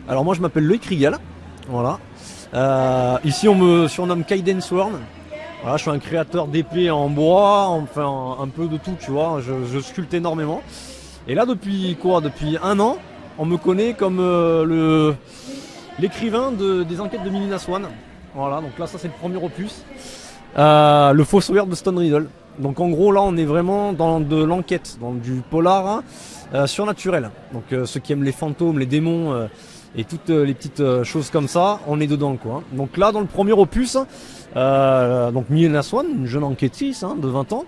Alors moi je m'appelle Loïc Rigal, voilà. Ici on me surnomme Kaiden Sworn. Voilà, je suis un créateur d'épées en bois, enfin un peu de tout, tu vois. Je sculpte énormément. Et là depuis quoi? Depuis un an, on me connaît comme l'écrivain des enquêtes de Melina Swan. Voilà, donc là ça c'est le premier opus. Le Fossoyeur de Stone Riddle. Donc en gros là on est vraiment dans de l'enquête, dans du polar surnaturel. Donc ceux qui aiment les fantômes, les démons et toutes les petites choses comme ça, on est dedans quoi. Donc là dans le premier opus, donc Melina Swan, une jeune enquêtrice de 20 ans,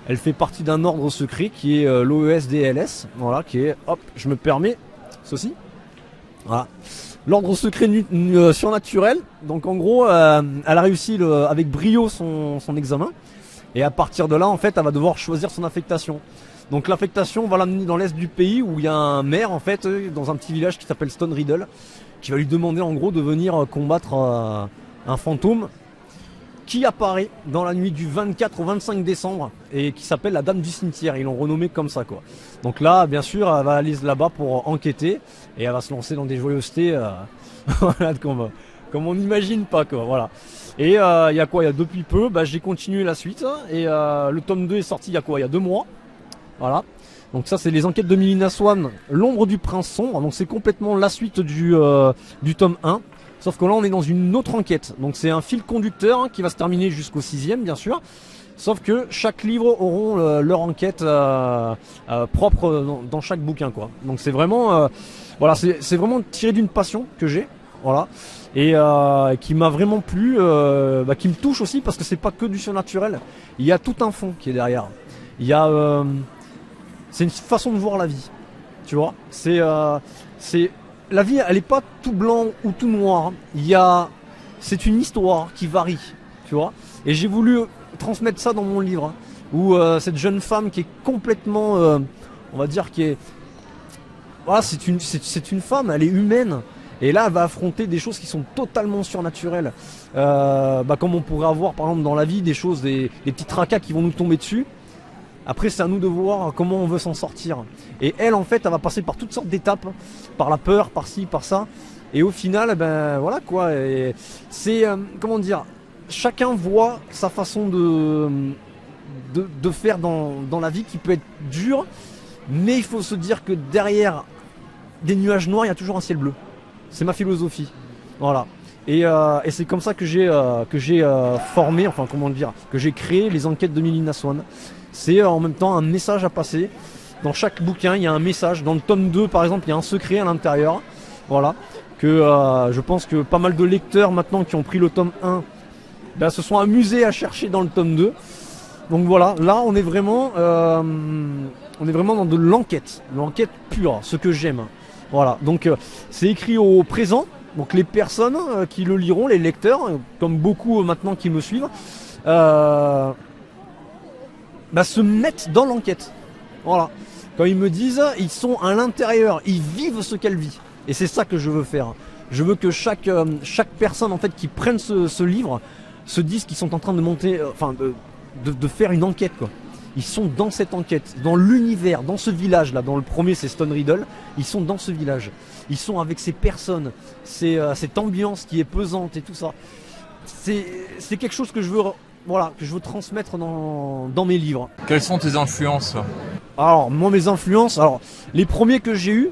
elle fait partie d'un ordre secret qui est l'OESDLS, voilà, qui est, hop, je me permets ceci, voilà. L'ordre secret surnaturel. Donc en gros, elle a réussi avec brio son examen. Et à partir de là, en fait, elle va devoir choisir son affectation. Donc l'affectation va l'amener dans l'est du pays où il y a un maire, en fait, dans un petit village qui s'appelle Stone Riddle, qui va lui demander en gros de venir combattre un fantôme qui apparaît dans la nuit du 24 au 25 décembre et qui s'appelle la Dame du Cimetière. Ils l'ont renommé comme ça quoi. Donc là, bien sûr, elle va aller là-bas pour enquêter et elle va se lancer dans des joyeusetés voilà, comme on n'imagine pas quoi. Voilà. Et il y a quoi? Il y a depuis peu, j'ai continué la suite et le tome 2 est sorti il y a quoi? Il y a 2 mois. Voilà. Donc ça c'est les enquêtes de Melina Swan, l'ombre du prince sombre. Donc c'est complètement la suite du tome 1. Sauf que là on est dans une autre enquête. Donc c'est un fil conducteur qui va se terminer jusqu'au 6e bien sûr. Sauf que chaque livre auront leur enquête propre dans chaque bouquin quoi. Donc c'est vraiment voilà, c'est vraiment tiré d'une passion que j'ai. Voilà. Et qui m'a vraiment plu, qui me touche aussi parce que c'est pas que du surnaturel. Il y a tout un fond qui est derrière. Il y a c'est une façon de voir la vie. Tu vois, c'est la vie, elle est pas tout blanc ou tout noir. C'est une histoire qui varie, tu vois. Et j'ai voulu transmettre ça dans mon livre, où cette jeune femme qui est complètement, on va dire, voilà, c'est une femme, elle est humaine. Et là, elle va affronter des choses qui sont totalement surnaturelles, comme on pourrait avoir, par exemple, dans la vie, des choses, des petits tracas qui vont nous tomber dessus. Après, c'est à nous de voir comment on veut s'en sortir. Et elle, en fait, elle va passer par toutes sortes d'étapes, par la peur, par ci, par ça. Et au final, voilà quoi. C'est, comment dire, chacun voit sa façon de faire dans la vie qui peut être dure. Mais il faut se dire que derrière des nuages noirs, il y a toujours un ciel bleu. C'est ma philosophie. Voilà. Et c'est comme ça que j'ai formé, enfin comment dire, que j'ai créé les enquêtes de Melina Swan. C'est en même temps un message à passer. Dans chaque bouquin, il y a un message. Dans le tome 2, par exemple, il y a un secret à l'intérieur. Voilà. Que je pense que pas mal de lecteurs maintenant qui ont pris le tome 1 se sont amusés à chercher dans le tome 2. Donc voilà, là on est vraiment dans de l'enquête pure, ce que j'aime. Voilà, donc c'est écrit au présent. Donc les personnes qui le liront, les lecteurs, comme beaucoup maintenant qui me suivent, se mettent dans l'enquête. Voilà. Quand ils me disent, ils sont à l'intérieur, ils vivent ce qu'elle vit. Et c'est ça que je veux faire. Je veux que chaque personne en fait qui prenne ce livre se dise qu'ils sont en train de monter, de faire une enquête quoi. Ils sont dans cette enquête, dans l'univers, dans ce village là. Dans le premier c'est Stone Riddle. Ils sont dans ce village. Ils sont avec ces personnes, cette ambiance qui est pesante et tout ça. C'est quelque chose que je veux transmettre dans mes livres. Quelles sont tes influences? Alors moi mes influences, les premiers que j'ai eu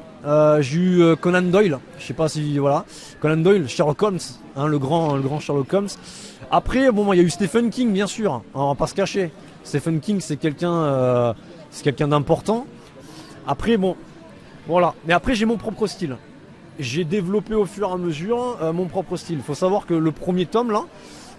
Conan Doyle. Je sais pas si voilà, Conan Doyle, Sherlock Holmes, le grand Sherlock Holmes. Après il y a eu Stephen King bien sûr. On va pas se cacher. Stephen King c'est quelqu'un d'important. Après voilà. Mais après j'ai mon propre style. J'ai développé au fur et à mesure mon propre style. Faut savoir que le premier tome là,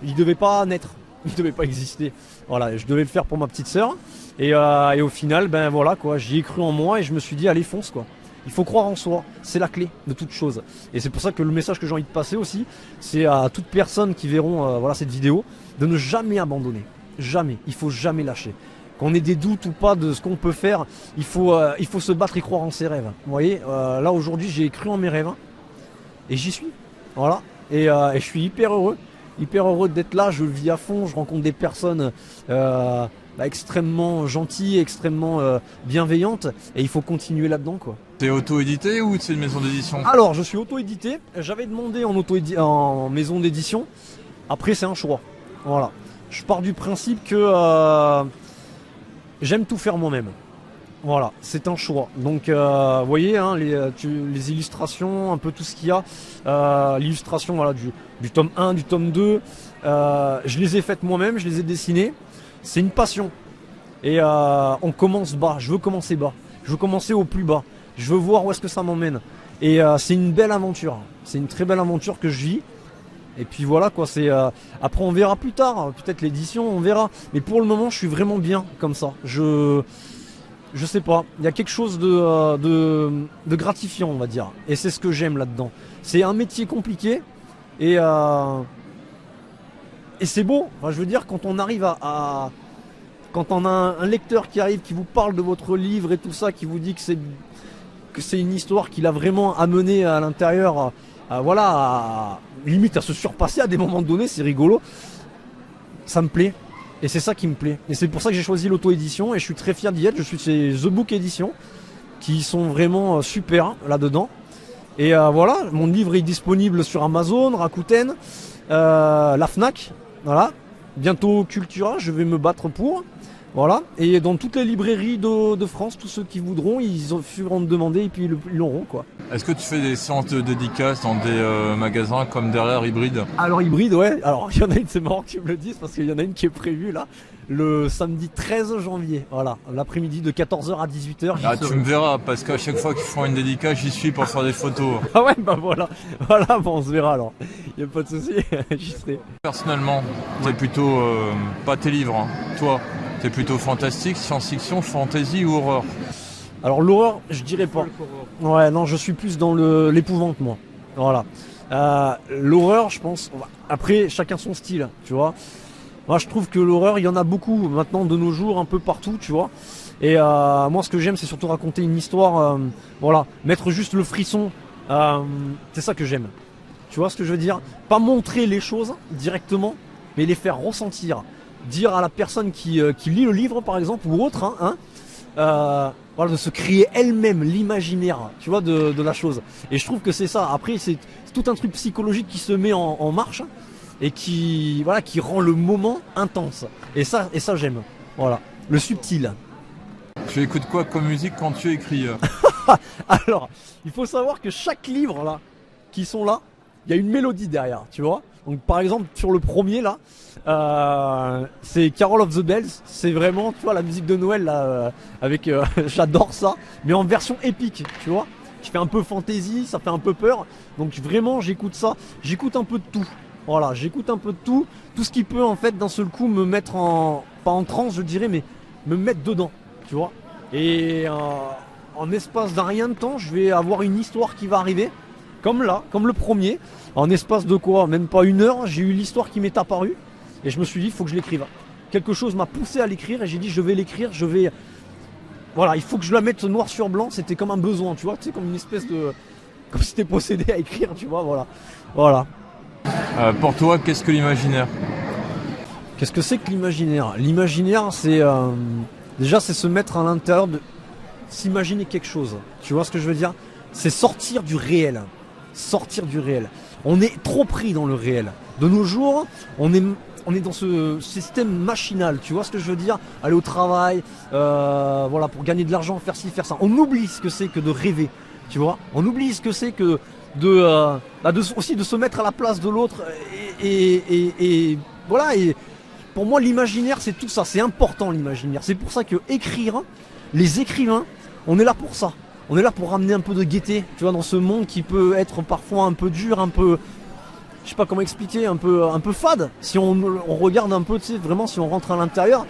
il devait pas naître. Il devait pas exister. Voilà, je devais le faire pour ma petite sœur. Et au final, voilà quoi, j'y ai cru en moi et je me suis dit allez fonce quoi. Il faut croire en soi, c'est la clé de toute chose. Et c'est pour ça que le message que j'ai envie de passer aussi, c'est à toutes personnes qui verront cette vidéo, de ne jamais abandonner. Jamais, il faut jamais lâcher. Qu'on ait des doutes ou pas de ce qu'on peut faire, il faut se battre et croire en ses rêves. Vous voyez, là aujourd'hui j'ai cru en mes rêves et j'y suis. Voilà, et je suis hyper heureux. hyper heureux d'être là, je le vis à fond, je rencontre des personnes extrêmement gentilles, extrêmement bienveillantes, et il faut continuer là-dedans, quoi. T'es auto-édité ou c'est une maison d'édition? Alors, je suis auto-édité, j'avais demandé en maison d'édition, après c'est un choix, voilà. Je pars du principe que j'aime tout faire moi-même. Voilà, c'est un choix. Donc, vous voyez, hein, les illustrations, un peu tout ce qu'il y a. L'illustration voilà, du tome 1, du tome 2, je les ai faites moi-même, je les ai dessinées. C'est une passion. Et on commence bas, je veux commencer bas. Je veux commencer au plus bas. Je veux voir où est-ce que ça m'emmène. Et c'est une belle aventure. C'est une très belle aventure que je vis. Et puis voilà quoi, après on verra plus tard, peut-être l'édition, on verra. Mais pour le moment, je suis vraiment bien comme ça. Je sais pas, il y a quelque chose de gratifiant, on va dire. Et c'est ce que j'aime là-dedans. C'est un métier compliqué et c'est beau. Enfin, je veux dire, quand on arrive quand on a un lecteur qui arrive, qui vous parle de votre livre et tout ça, qui vous dit que c'est une histoire qu'il a vraiment amené à l'intérieur, limite à se surpasser à des moments donnés, c'est rigolo. Ça me plaît. Et c'est ça qui me plaît. Et c'est pour ça que j'ai choisi l'auto-édition et je suis très fier d'y être. Je suis chez The Book Edition qui sont vraiment super là-dedans. Et voilà, mon livre est disponible sur Amazon, Rakuten, la Fnac, voilà. Bientôt Cultura, je vais me battre pour. Voilà. Et dans toutes les librairies de France, tous ceux qui voudront, ils feront me demander et puis ils l'auront, quoi. Est-ce que tu fais des séances de dédicaces dans des magasins comme derrière Hybride? Alors Hybride, ouais. Alors il y en a une, c'est marrant que tu me le dises parce qu'il y en a une qui est prévue là, le samedi 13 janvier. Voilà, l'après-midi de 14h à 18h. Ah, tu me verras parce qu'à chaque fois qu'ils font une dédicace, j'y suis pour faire des photos. Ah ouais, bah voilà. Voilà, bon, on se verra alors. Il n'y a pas de souci, j'y serai. Personnellement, t'es plutôt pas tes livres, hein. Toi, t'es plutôt fantastique, science-fiction, fantasy ou horreur? Alors l'horreur, je dirais pas. Ouais, non, je suis plus dans l'épouvante, moi. Voilà. L'horreur, je pense. Après, chacun son style, tu vois. Moi, je trouve que l'horreur, il y en a beaucoup maintenant de nos jours, un peu partout, tu vois. Et moi, ce que j'aime, c'est surtout raconter une histoire. Voilà, mettre juste le frisson. C'est ça que j'aime. Tu vois ce que je veux dire? Pas montrer les choses directement, mais les faire ressentir. Dire à la personne qui lit le livre, par exemple, ou autre, voilà, de se créer elle-même l'imaginaire, tu vois, de la chose. Et je trouve que c'est ça. Après, c'est tout un truc psychologique qui se met en marche et qui rend le moment intense. Et ça j'aime. Voilà, le subtil. Tu écoutes quoi comme musique quand tu écris? Alors, il faut savoir que chaque livre là, qui sont là, il y a une mélodie derrière, tu vois. Donc par exemple sur le premier là, c'est Carol of the Bells, c'est vraiment, tu vois, la musique de Noël là, avec, j'adore ça, mais en version épique, tu vois. Je fais un peu fantasy, ça fait un peu peur, donc vraiment j'écoute ça, j'écoute un peu de tout. Voilà, j'écoute un peu de tout ce qui peut en fait d'un seul coup me mettre pas en transe je dirais, mais me mettre dedans, tu vois. Et en espace d'un rien de temps, je vais avoir une histoire qui va arriver. Comme là, comme le premier, en espace de quoi? Même pas une heure, j'ai eu l'histoire qui m'est apparue. Et je me suis dit, il faut que je l'écrive. Quelque chose m'a poussé à l'écrire et j'ai dit, je vais l'écrire, Voilà, il faut que je la mette noir sur blanc, c'était comme un besoin, tu vois, tu sais, comme une espèce de... Comme si t'es possédé à écrire, tu vois, voilà. Pour toi, qu'est-ce que l'imaginaire? Qu'est-ce que c'est que l'imaginaire? L'imaginaire, c'est... déjà, c'est se mettre à l'intérieur s'imaginer quelque chose. Tu vois ce que je veux dire? C'est sortir du réel. Sortir du réel. On est trop pris dans le réel. De nos jours, on est dans ce système machinal, tu vois ce que je veux dire? Aller au travail, voilà, pour gagner de l'argent, faire ci, faire ça. On oublie ce que c'est que de rêver, tu vois? On oublie ce que c'est que aussi de se mettre à la place de l'autre et voilà. Et pour moi, l'imaginaire, c'est tout ça. C'est important, l'imaginaire. C'est pour ça que écrire, les écrivains, on est là pour ça. On est là pour ramener un peu de gaieté, tu vois, dans ce monde qui peut être parfois un peu dur, un peu, je sais pas comment expliquer, un peu fade. Si on regarde un peu, tu sais, vraiment, si on rentre à l'intérieur,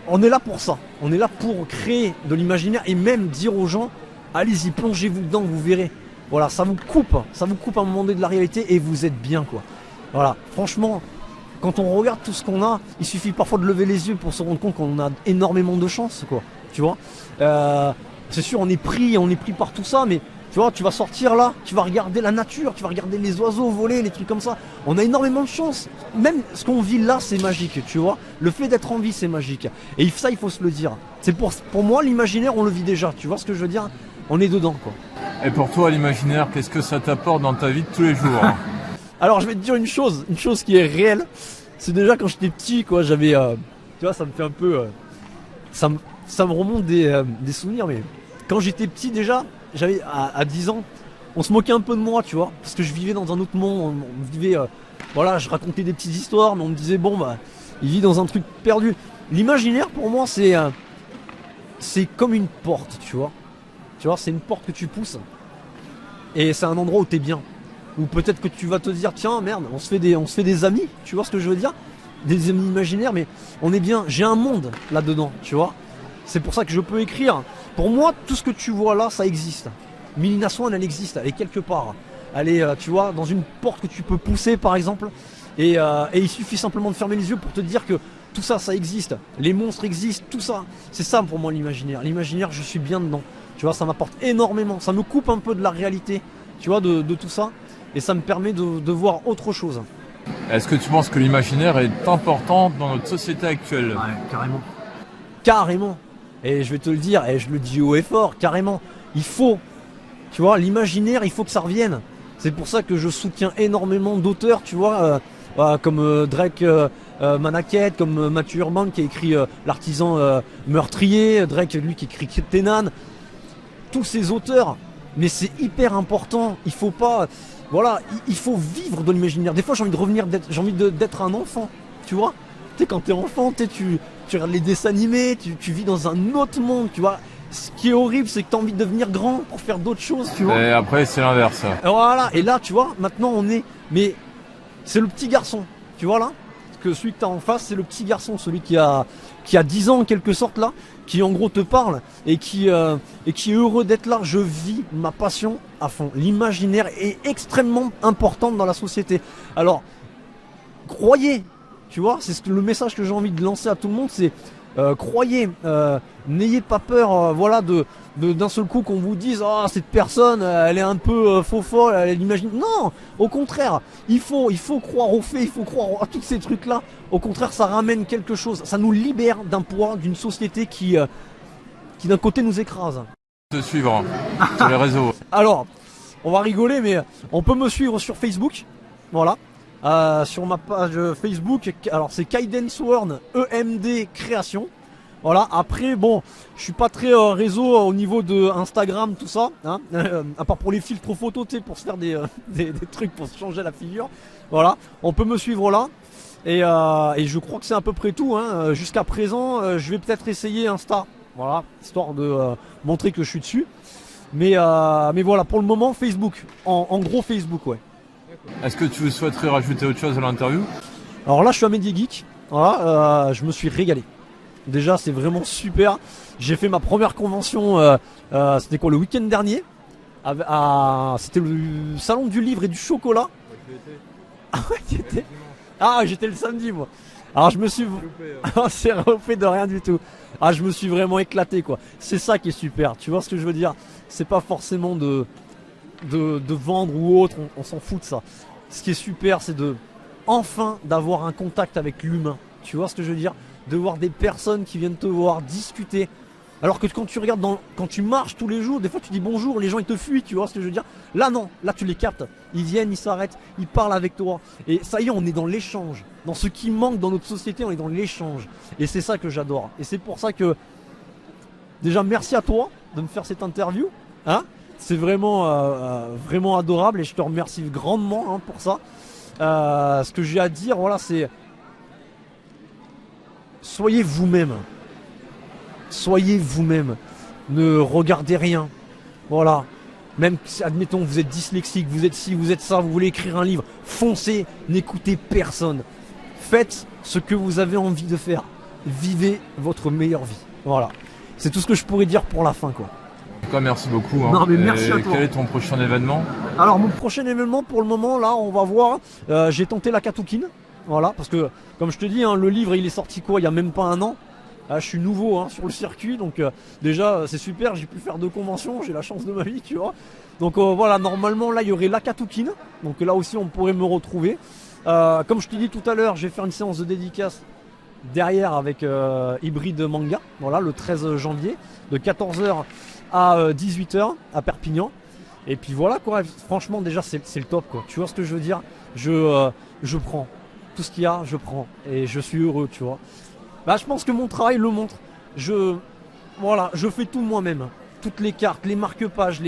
on est là pour ça. On est là pour créer de l'imaginaire et même dire aux gens, allez-y, plongez-vous dedans, vous verrez. Voilà, ça vous coupe à un moment donné de la réalité et vous êtes bien, quoi. Voilà, franchement, quand on regarde tout ce qu'on a, il suffit parfois de lever les yeux pour se rendre compte qu'on a énormément de chance, quoi. Tu vois. C'est sûr, on est pris par tout ça, mais Tu vois, tu vas sortir là, tu vas regarder la nature, tu vas regarder les oiseaux voler, les trucs comme ça. On a énormément de chance. Même ce qu'on vit là, c'est magique, tu vois. Le fait d'être en vie, c'est magique. Et ça, il faut se le dire. C'est pour moi, l'imaginaire, on le vit déjà. Tu vois ce que je veux dire? On est dedans, quoi. Et pour toi, l'imaginaire, qu'est-ce que ça t'apporte dans ta vie de tous les jours? Alors, je vais te dire une chose qui est réelle. C'est déjà quand j'étais petit, quoi, j'avais... tu vois, ça me fait un peu... ça me remonte des souvenirs, mais quand j'étais petit déjà, j'avais à 10 ans, on se moquait un peu de moi, tu vois, parce que je vivais dans un autre monde, on vivait, voilà, je racontais des petites histoires, mais on me disait, bon, bah, il vit dans un truc perdu. L'imaginaire, pour moi, c'est comme une porte, tu vois. Tu vois, c'est une porte que tu pousses, et c'est un endroit où t'es bien. Ou peut-être que tu vas te dire, tiens, merde, on se fait des amis, tu vois ce que je veux dire? Des amis imaginaires, mais on est bien, j'ai un monde là-dedans, tu vois. C'est pour ça que je peux écrire. Pour moi, tout ce que tu vois là, ça existe. Mélina Swan, elle existe, elle est quelque part. Elle est, tu vois, dans une porte que tu peux pousser, par exemple. Et il suffit simplement de fermer les yeux pour te dire que tout ça, ça existe. Les monstres existent, tout ça. C'est ça pour moi l'imaginaire. L'imaginaire, je suis bien dedans. Tu vois, ça m'apporte énormément. Ça me coupe un peu de la réalité, tu vois, de tout ça. Et ça me permet de voir autre chose. Est-ce que tu penses que l'imaginaire est important dans notre société actuelle? Ouais, carrément. Carrément. Et je vais te le dire, et je le dis haut et fort, carrément. Il faut, tu vois, l'imaginaire, il faut que ça revienne. C'est pour ça que je soutiens énormément d'auteurs, tu vois, comme Drake Manaket, comme Mathieu Urban qui a écrit L'artisan meurtrier, Drake, lui qui écrit Tenan. Tous ces auteurs, mais c'est hyper important. Il faut pas... Voilà, il faut vivre de l'imaginaire. Des fois, j'ai envie de revenir, j'ai envie d'être un enfant, tu vois. Tu sais, quand t'es enfant, tu regardes les dessins animés, tu vis dans un autre monde, tu vois. Ce qui est horrible, c'est que t'as envie de devenir grand pour faire d'autres choses, tu vois. Et après, c'est l'inverse. Voilà, et là, tu vois, maintenant, on est... Mais c'est le petit garçon, tu vois, là. Parce que celui que t'as en face, c'est le petit garçon, celui qui a 10 ans, en quelque sorte, là, qui, en gros, te parle et qui est heureux d'être là. Je vis ma passion à fond. L'imaginaire est extrêmement important dans la société. Alors, croyez, tu vois, c'est le message que j'ai envie de lancer à tout le monde, c'est croyez, n'ayez pas peur, voilà, d'un seul coup qu'on vous dise, ah, cette personne, elle est un peu faux folle, elle imagine. Non, au contraire, il faut croire aux faits, il faut croire à tous ces trucs-là. Au contraire, ça ramène quelque chose, ça nous libère d'un poids, d'une société qui d'un côté nous écrase. Te suivre sur les réseaux. Alors, on va rigoler, mais on peut me suivre sur Facebook, voilà. Sur ma page Facebook, alors c'est Kaiden Sworn EMD Création. Voilà, après bon, je suis pas très réseau au niveau de Instagram, tout ça, hein, à part pour les filtres photos, tu sais, pour se faire des trucs pour se changer la figure. Voilà, on peut me suivre là. Et je crois que c'est à peu près tout, hein. Jusqu'à présent, je vais peut-être essayer Insta, voilà, histoire de montrer que je suis dessus. Mais voilà, pour le moment, Facebook, en gros Facebook, ouais. Est-ce que tu souhaiterais rajouter autre chose à l'interview? Alors là, je suis à Media Geek. Voilà, je me suis régalé. Déjà, c'est vraiment super. J'ai fait ma première convention, c'était quoi, le week-end dernier. C'était le salon du livre et du chocolat. Ah ouais, tu étais? Ah, j'étais le samedi, moi. Alors je me suis... c'est refait de rien du tout. Ah, je me suis vraiment éclaté, quoi. C'est ça qui est super. Tu vois ce que je veux dire? C'est pas forcément de vendre ou autre, on s'en fout de ça. Ce qui est super, c'est enfin d'avoir un contact avec l'humain. Tu vois ce que je veux dire? De voir des personnes qui viennent te voir discuter. Alors que quand tu regardes, quand tu marches tous les jours, des fois tu dis bonjour, les gens ils te fuient, tu vois ce que je veux dire? Là non, là tu les captes. Ils viennent, ils s'arrêtent, ils parlent avec toi. Et ça y est, on est dans l'échange. Dans ce qui manque dans notre société, on est dans l'échange. Et c'est ça que j'adore. Et c'est pour ça que, déjà merci à toi de me faire cette interview. Hein? C'est vraiment, vraiment adorable et je te remercie grandement, hein, pour ça. Ce que j'ai à dire, voilà, c'est soyez vous-même. Soyez vous-même. Ne regardez rien. Voilà. Même si, admettons, vous êtes dyslexique, vous êtes ci, vous êtes ça, vous voulez écrire un livre, foncez, n'écoutez personne. Faites ce que vous avez envie de faire. Vivez votre meilleure vie. Voilà. C'est tout ce que je pourrais dire pour la fin, quoi. En tout cas, merci beaucoup. Hein. Non, mais merci à toi. Quel est ton prochain événement? Alors, mon prochain événement, pour le moment, là, on va voir. J'ai tenté la Katoukine. Voilà, parce que, comme je te dis, hein, le livre, il est sorti quoi? Il y a même pas un an. Je suis nouveau hein, sur le circuit, donc déjà c'est super, j'ai pu faire 2 conventions, j'ai la chance de ma vie, tu vois. Donc voilà, normalement là il y aurait l'Akatoukin, donc là aussi on pourrait me retrouver. Comme je te dis tout à l'heure, je vais faire une séance de dédicace derrière avec Hybride Manga, voilà, le 13 janvier, de 14h à 18h à Perpignan. Et puis voilà quoi, franchement déjà c'est le top quoi, tu vois ce que je veux dire, je prends, tout ce qu'il y a je prends, et je suis heureux tu vois. Bah je pense que mon travail le montre, voilà, je fais tout moi-même, toutes les cartes, les marque-pages,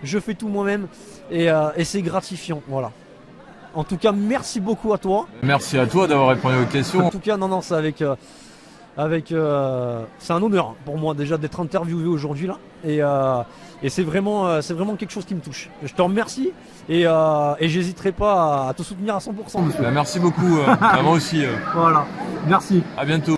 je fais tout moi-même, et c'est gratifiant, voilà. En tout cas merci beaucoup à toi. Merci à toi d'avoir répondu aux questions. En tout cas non c'est c'est un honneur pour moi déjà d'être interviewé aujourd'hui là, et c'est vraiment quelque chose qui me touche. Je te remercie et j'hésiterai pas à te soutenir à 100%. Merci beaucoup, à moi aussi. Voilà, merci. À bientôt.